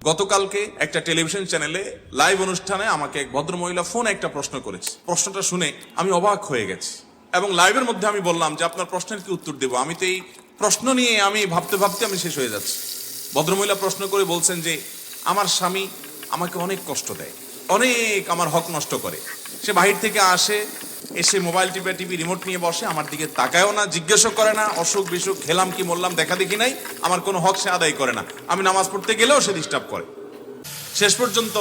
গতকালকে একটা টেলিভিশন চ্যানেলে লাইভ অনুষ্ঠানে আমাকে এক ভদ্রমহিলা ফোনে একটা প্রশ্ন করেছে। প্রশ্নটা শুনে আমি অবাক হয়ে গেছি এবং লাইভের মধ্যে আমি বললাম যে আপনার প্রশ্নের কি উত্তর দেব। আমি তো এই প্রশ্ন নিয়ে আমি ভাবতে ভাবতে আমি শেষ হয়ে যাচ্ছি। ভদ্রমহিলা প্রশ্ন করে বলছেন যে আমার স্বামী আমাকে অনেক কষ্ট দেয়, অনেক আমার হক নষ্ট করে। সে বাহির থেকে আসে, এসে মোবাইল টিভি রিমোট নিয়ে বসে, আমার দিকে তাকায়ও না, জিজ্ঞেসও করে না, অসুখ বিসুখ খেলাম কি মরলাম দেখা দেখি নাই, আমার কোনো হক সে আদায় করে না। আমি নামাজ পড়তে গেলেও সে ডিস্টার্ব করে। শেষ পর্যন্ত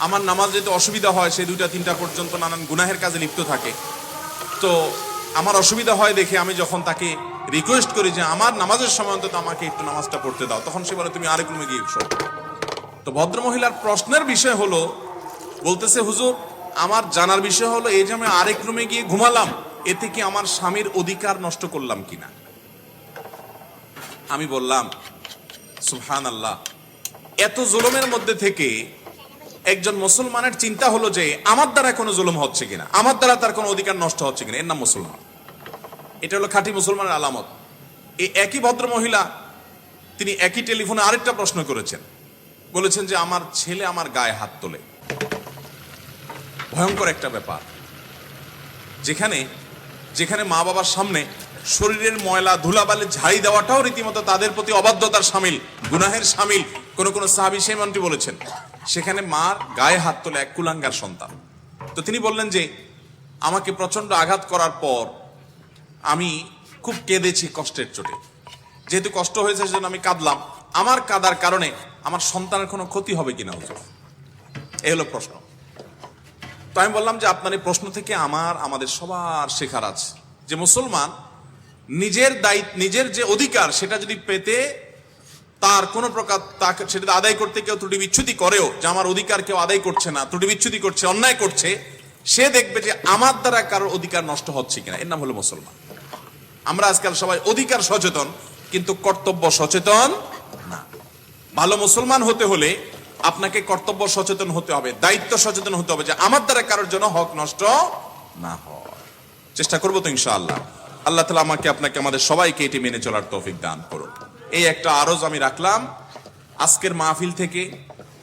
আমার নামাজ যেতে অসুবিধা হয়, সে 2টা 3টা পর্যন্ত নানান গুনাহের কাজে লিপ্ত থাকে। তো আমার অসুবিধা হয় দেখে আমি যখন তাকে রিকোয়েস্ট করি যে আমার নামাজের সময় অন্তত আমাকে একটু নামাজটা পড়তে দাও, তখন সে বলে তুমি আরেক রুমে গিয়ে শো। তো ভদ্রমহিলার প্রশ্নের বিষয় হলো, বলতেছে হুজুর আমার জানার বিষয় হলো এই যে আমি আরেক রুমে গিয়ে ঘুমালাম, এতে কি আমার স্বামীর অধিকার নষ্ট করলাম কিনা। আমি বললাম সুবহানাল্লাহ, এত জুলুমের মধ্যে থেকে একজন মুসলমানের চিন্তা হলো যে আমার দ্বারা কোনো জুলুম হচ্ছে কিনা, আমার দ্বারা তার কোনো অধিকার নষ্ট হচ্ছে কিনা, এর নাম মুসলমান। এটা হলো খাঁটি মুসলমানের আলামত। এই একই ভদ্র মহিলা তিনি একই টেলিফোনে আরেকটা প্রশ্ন করেছেন, বলেছেন যে আমার ছেলে আমার গায়ে হাত তোলে। ভয়ঙ্কর একটা ব্যাপার, যেখানে যেখানে মা বাবার সামনে শরীরের ময়লা ধুলাবালি ঝাড়ি দেওয়াটাও রীতিমতো তাদের প্রতি অবাধ্যতার সামিল, গুনাহের সামিল। কোন কোন সাহাবী সেই মন্ত্রী বলেছেন, সেখানে মার গায়ে হাত তোলে এক কুলাঙ্গার সন্তান। তো তিনি বললেন যে আমাকে প্রচন্ড আঘাত করার পর আমি খুব কেঁদেছি কষ্টের চোটে। যেহেতু কষ্ট হয়েছে সেজন্য আমি কাঁদলাম। আমার কাঁদার কারণে আমার সন্তানের কোনো ক্ষতি হবে কিনা হুজুর, এই হলো প্রশ্ন। তো আমি বললাম যে আপনার এই প্রশ্ন থেকে আমাদের সবার শেখার আছে যে মুসলমান নিজের দায়িত্ব, নিজের যে অধিকার সেটা যদি পেতে তার কোনো প্রকার তাকে সেটা আদায় করতে কেউ ত্রুটি বিচ্ছুতি করেও, যে আমার অধিকার কেউ আদায় করছে না, ত্রুটি বিচ্ছুতি করছে, অন্যায় করছে, সে দেখবে যে আমার দ্বারা কারোর অধিকার নষ্ট হচ্ছে কিনা। এর নাম হলো মুসলমান। আমরা আজকাল সবাই অধিকার সচেতন কিন্তু কর্তব্য সচেতন না। ভালো মুসলমান হতে হলে আপনাকে কর্তব্য সচেতন হতে হবে, দায়িত্ব সচেতন হতে হবে, যে আমার দ্বারা কারোর জন্য হক নষ্ট না হয়। চেষ্টা করবো তো ইনশাআল্লাহ। আল্লাহ তাআলা আমাকে আপনাকে আমাদের সবাইকে এটি মেনে চলার তৌফিক দান করুন। এই একটা আরজ আমি রাখলাম আজকের মাহফিল থেকে।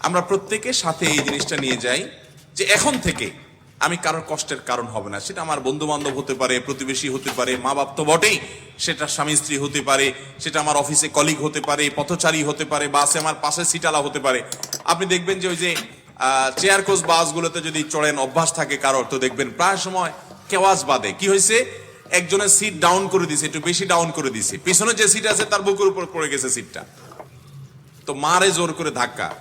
আমরা প্রত্যেকে সাথে এই জিনিসটা নিয়ে যাই যে এখন থেকে আমি কারোর কষ্টের কারণ হবে না। সেটা আমার বন্ধু বান্ধব হতে পারে, প্রতিবেশী হতে পারে, মা বাপ তো বটেই, সেটা স্বামী স্ত্রী হতে পারে, সেটা আমার অফিসে কলিগ হতে পারে, পথচারী হতে পারে, বাসে আমার পাশে সিটালা হতে পারে। আপনি দেখবেন যে ওই যে চেয়ার কোচ বাসগুলোতে যদি চড়েন অভ্যাস থাকে কারোর, তো দেখবেন প্রায় সময় কেওয়াজ বাদে কি হয়েছে, একজনের সিট ডাউন করে দিছে, একটু বেশি ডাউন করে দিছে, পিছনে যে সিট আছে তার বুকের উপর পড়ে গেছে সিটটা, তো মারে জোর করে ধাক্কা।